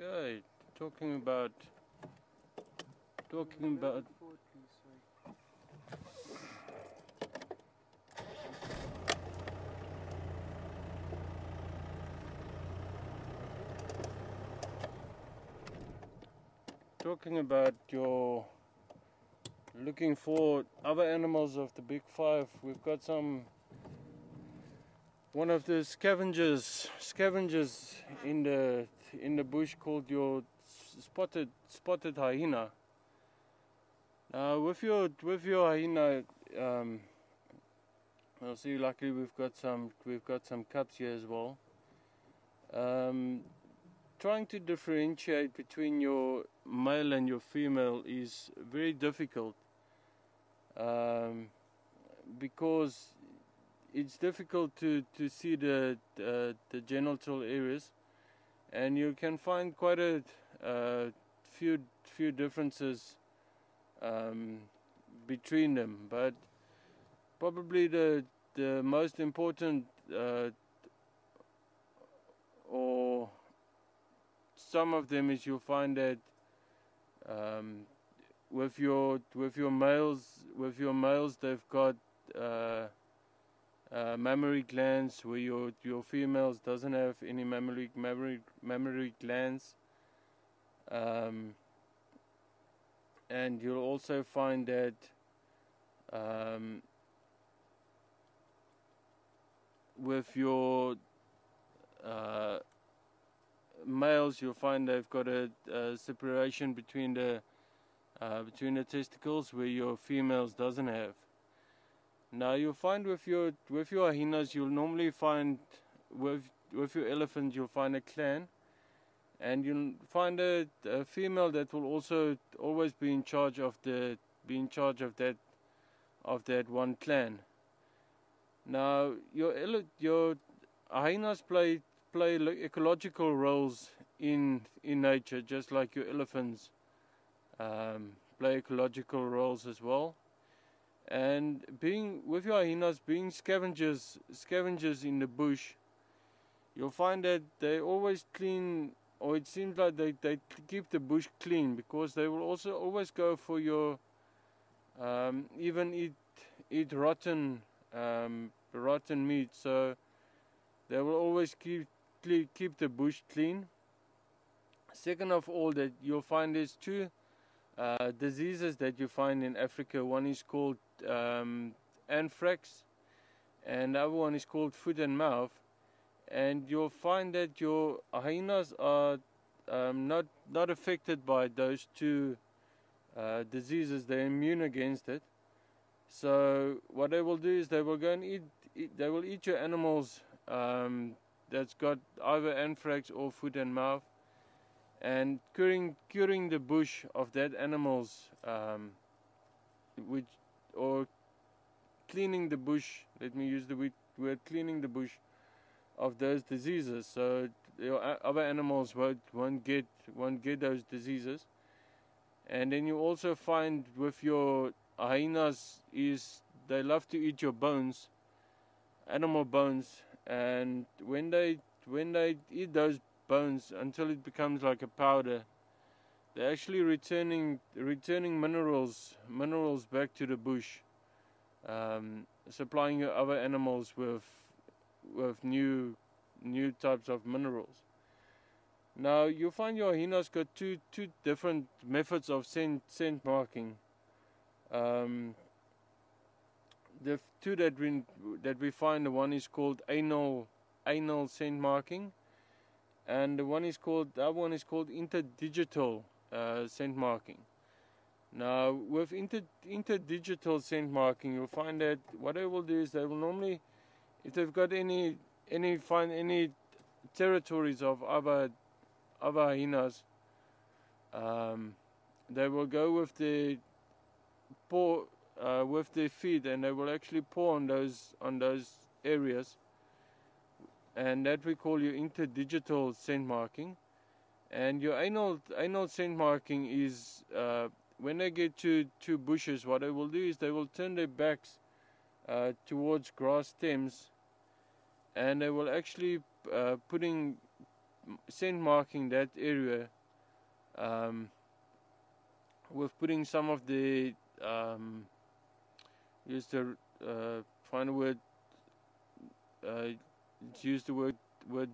Okay, talking about your looking for other animals of the big five. We've got one of the scavengers in the bush called your spotted hyena. With your hyena, I'll see. Luckily, we've got some cubs here as well. Trying to differentiate between your male and your female is very difficult, because it's difficult to see the genital areas, and you can find quite a few differences between them. But probably the most important, or some of them, is you'll find that with your males they've got mammary glands, where your females doesn't have any mammary glands, and you'll also find that with your males, you'll find they've got a separation between the testicles, where your females doesn't have. Now you'll find with your hyenas, you'll normally find with your elephant, you'll find a clan, and you'll find a female that will also always be in charge of that one clan. Now your hyenas play ecological roles in nature, just like your elephants play ecological roles as well. And with your hyenas being scavengers in the bush, you'll find that they always clean, or it seems like they keep the bush clean, because they will also always go for your even eat rotten meat. So they will always keep the bush clean. Second of all, that you'll find there's two diseases that you find in Africa. One is called anthrax, and the other one is called foot and mouth. And you'll find that your hyenas are not affected by those two diseases. They're immune against it. So what they will do is they will go and eat your animals that's got either anthrax or foot and mouth, and curing the bush of that animal's or cleaning the bush. Let me use the word cleaning the bush of those diseases, so your other animals won't get those diseases. And then you also find with your hyenas is they love to eat your bones, animal bones, and when they eat those bones until it becomes like a powder, they're actually returning minerals back to the bush, supplying your other animals with new types of minerals. Now you'll find your hyenas got two different methods of scent marking. The two that we find, the one is called anal scent marking, and the other one is called interdigital scent marking. Now with interdigital scent marking, you'll find that what they will do is they will normally, if they've got any territories of other hyenas, they will go with the paw, with their feet, and they will actually paw on those areas, and that we call your interdigital scent marking. And your anal scent marking is when they get to bushes, what they will do is they will turn their backs towards grass stems, and they will actually putting scent marking that area um, with putting some of the use the find a word, use the word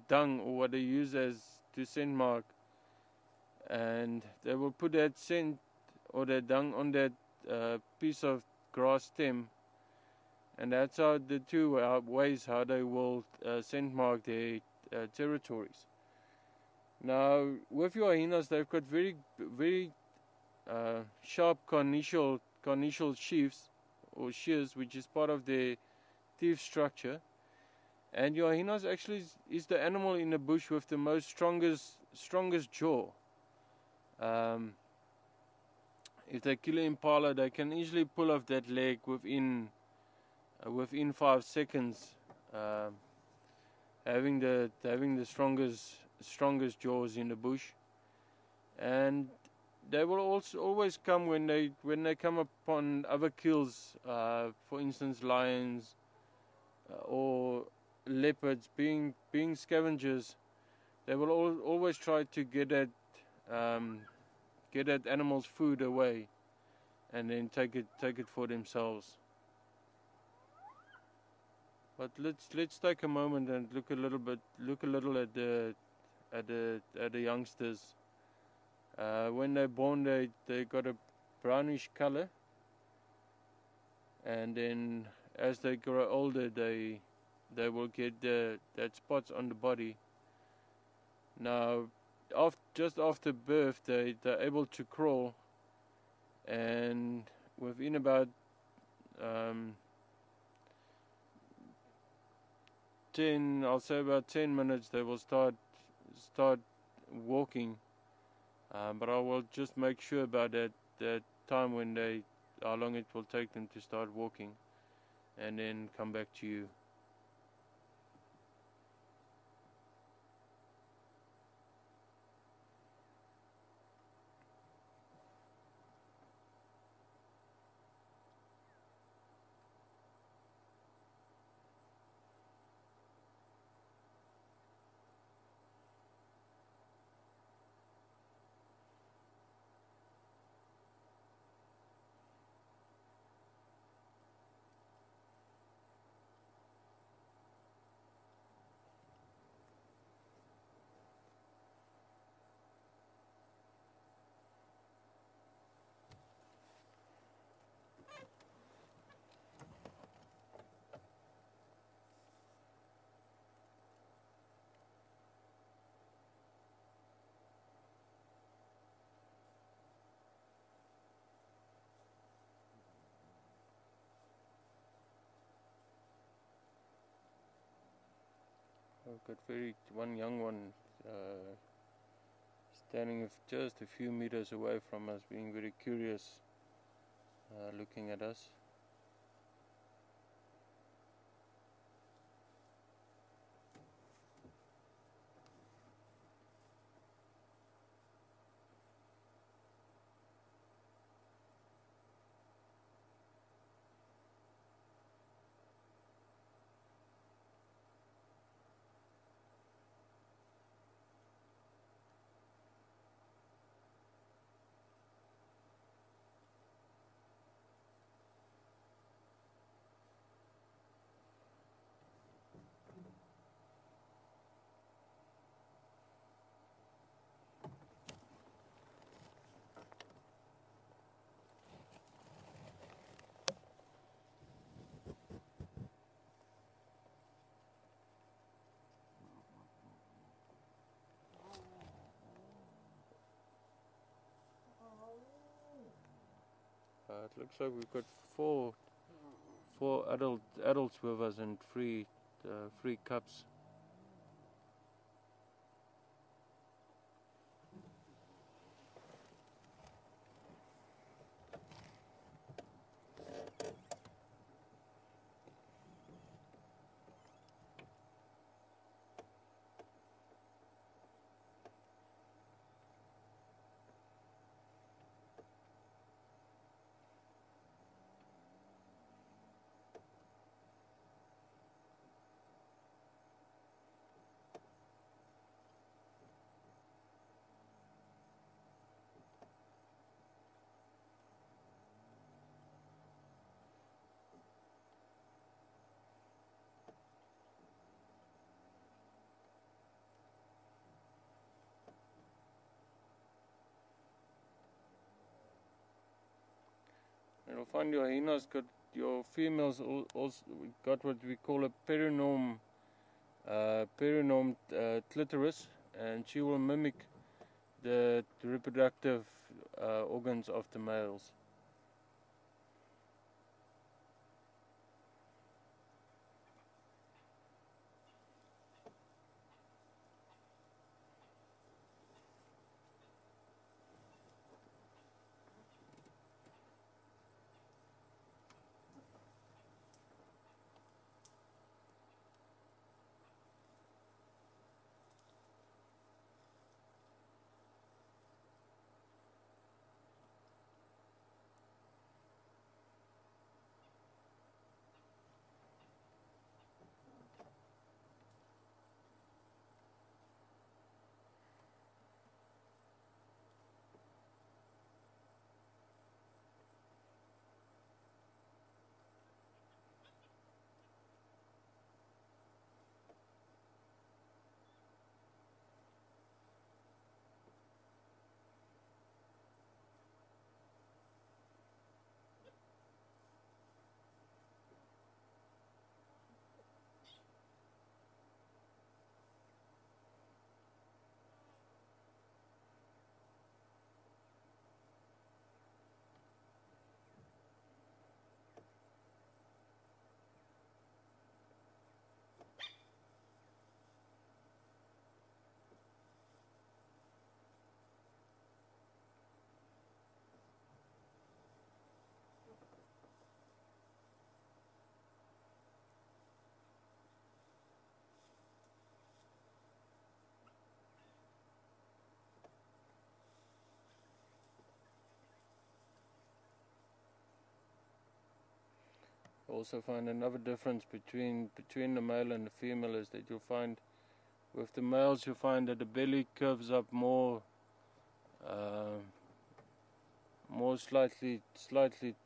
dung, or what they use as to scent mark, and they will put that scent or that dung on that piece of grass stem, and that's how the two ways how they will scent mark their territories. Now, with your hyenas, they've got very sharp carnassial sheaths or shears, which is part of their teeth structure. And your hyenas actually is the animal in the bush with the most strongest jaw. If they kill an impala, they can easily pull off that leg within 5 seconds, having the strongest jaws in the bush. And they will also always come when they come upon other kills, for instance lions or leopards, being scavengers. They will always try to get that animal's food away, and then take it for themselves. But let's take a moment and look a little at the youngsters. When they're born, they got a brownish color, and then as they grow older, they will get that spots on the body. Now, just after birth, they're able to crawl, and within about 10 minutes, they will start walking. But I will just make sure about that time how long it will take them to start walking, and then come back to you. I've got one young one standing just a few meters away from us, being very curious, looking at us. It looks like we've got four adults with us and three cubs. You'll find your hyenas got, your females also got what we call a perinorm clitoris, and she will mimic the reproductive organs of the males. Also find another difference between the male and the female is that you'll find with the males you find that the belly curves up more slightly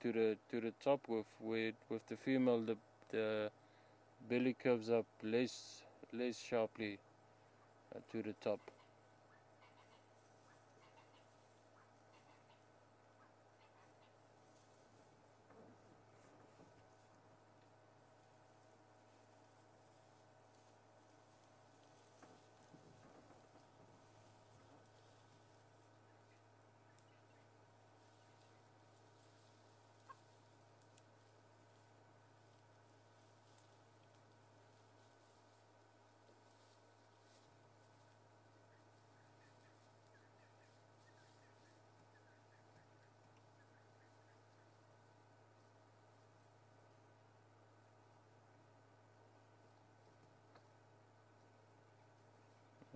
to the top, with the female the belly curves up less sharply to the top.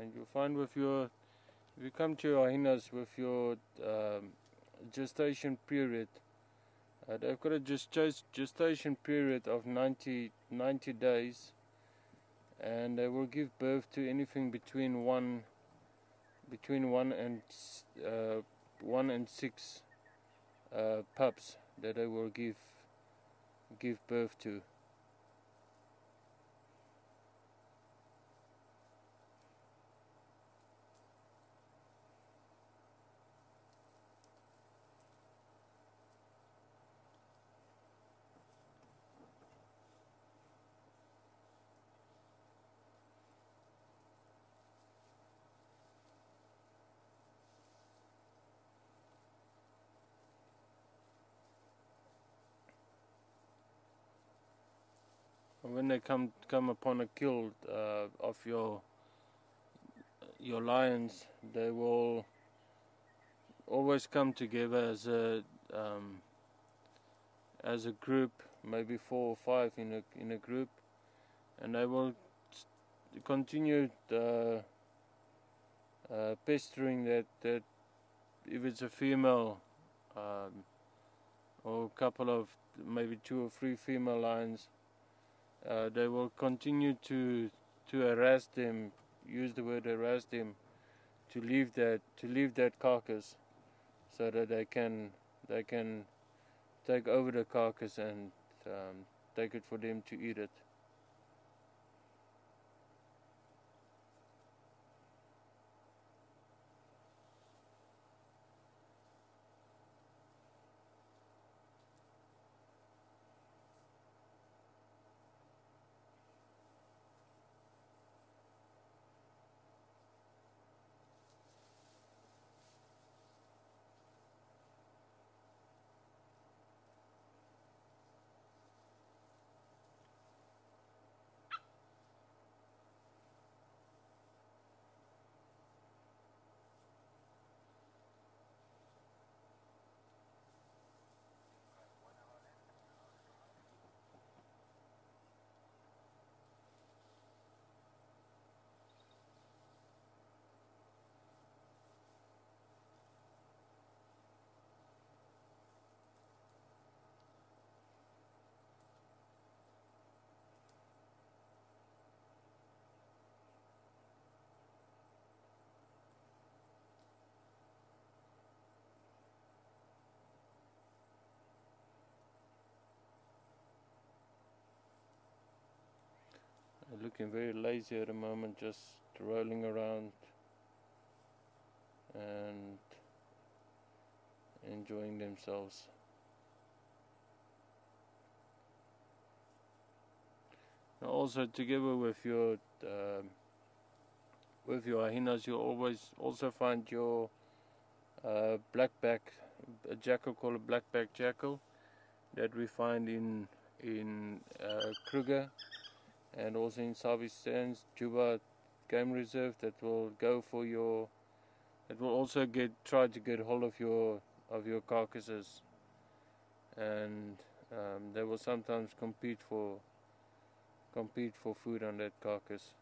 And you'll find if you come to your hyenas with your gestation period, they've got a gestation period of 90 days, and they will give birth to anything between one and six pups that they will give birth to. When they come upon a kill of your lions, they will always come together as a group, maybe 4 or 5 in a group, and they will continue pestering that if it's a female or a couple of maybe 2 or 3 female lions. They will continue to harass them, use the word harass them, to leave that carcass, so that they can take over the carcass and take it for them to eat it. looking very lazy at the moment, just rolling around and enjoying themselves. Now also, together with your hyenas, you'll always also find your blackback, a jackal called a blackback jackal, that we find in Kruger and also in Southeast Sands, Juba Game Reserve. That will go for your. It will also try to get hold of your carcasses, and they will sometimes compete for food on that carcass.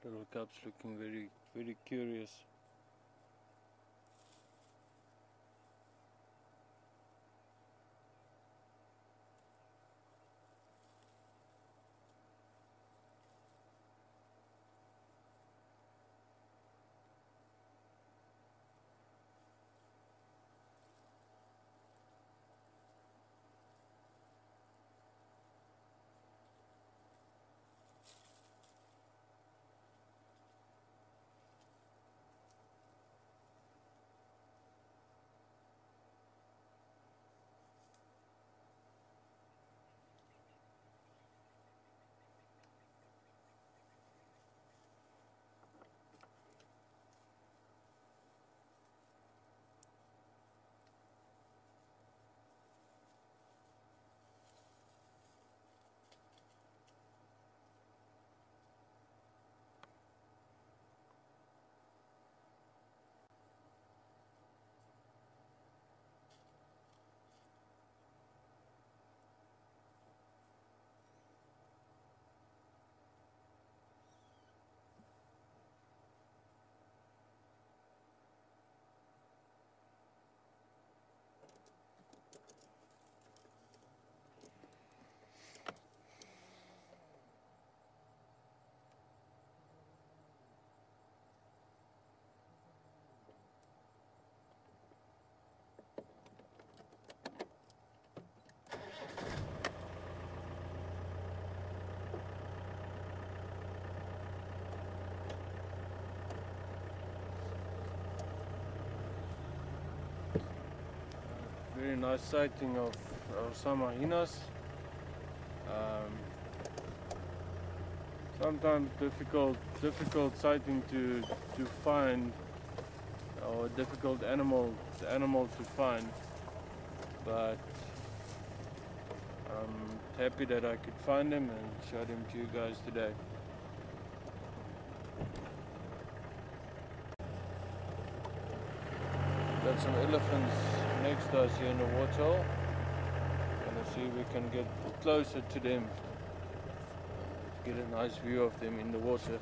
Little cubs looking very curious. Very nice sighting of some hyenas. Sometimes difficult sighting to find, or difficult animal to find, but I'm happy that I could find them and show them to you guys today. Got some elephants next to us here in the waterhole. Gonna see if we can get closer to them, get a nice view of them in the water.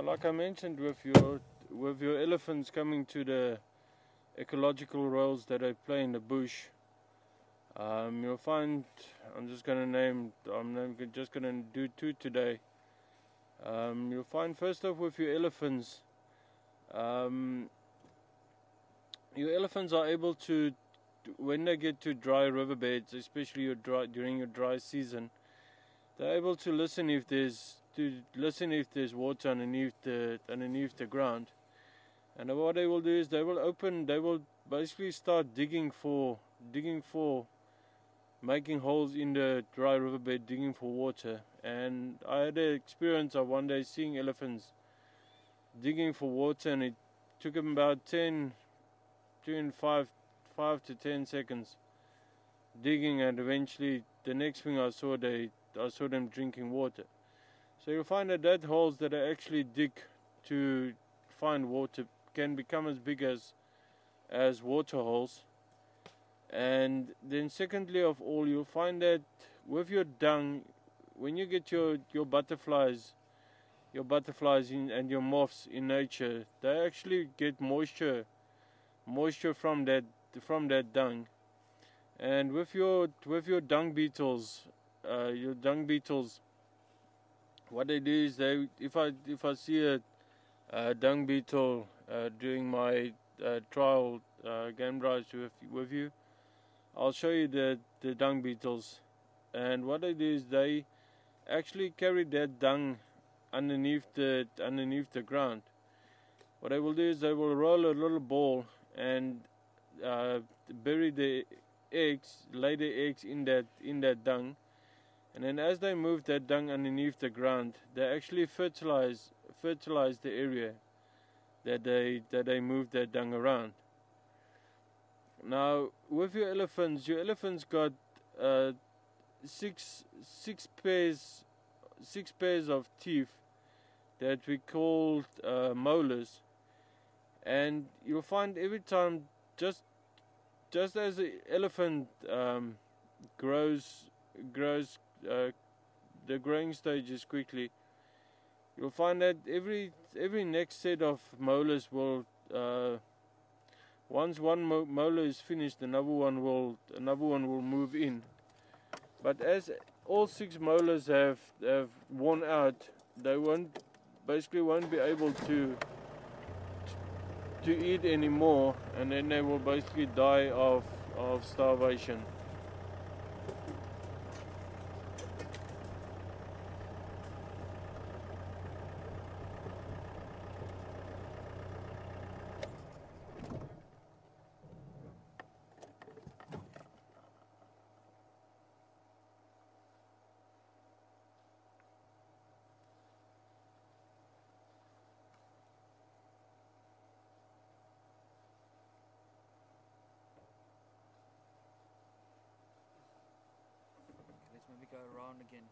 like I mentioned, with your elephants coming to the ecological roles that they play in the bush, you'll find, I'm just gonna do two today. You'll find first off with your elephants, your elephants are able to, when they get to dry riverbeds, especially during your dry season, they're able to listen if there's water underneath the ground. And what they will do is they will basically start digging for making holes in the dry riverbed, digging for water. And I had the experience of one day seeing elephants digging for water, and it took them about 5 to 10 seconds digging, and eventually the next thing I saw them drinking water. So you'll find that holes that I actually dig to find water can become as big as water holes. And then secondly of all, you'll find that with your dung, when you get your butterflies and your moths in nature, they actually get moisture from that dung. And with your dung beetles, what they do is if I see a dung beetle during my trial game drives with you, I'll show you the dung beetles. And what they do is they actually carry that dung underneath the ground. What they will do is they will roll a little ball and bury the eggs, lay the eggs in that dung, and then as they move that dung underneath the ground, they actually fertilize the area that they move that dung around. Now with your elephants got six pairs of teeth that we call molars. And you'll find every time, just as the elephant grows, the growing stages quickly, you'll find that every next set of molars will, once one molar is finished, another one will move in. But as all 6 molars have worn out, they won't be able to eat anymore, and then they will basically die of starvation. Let's maybe go around again.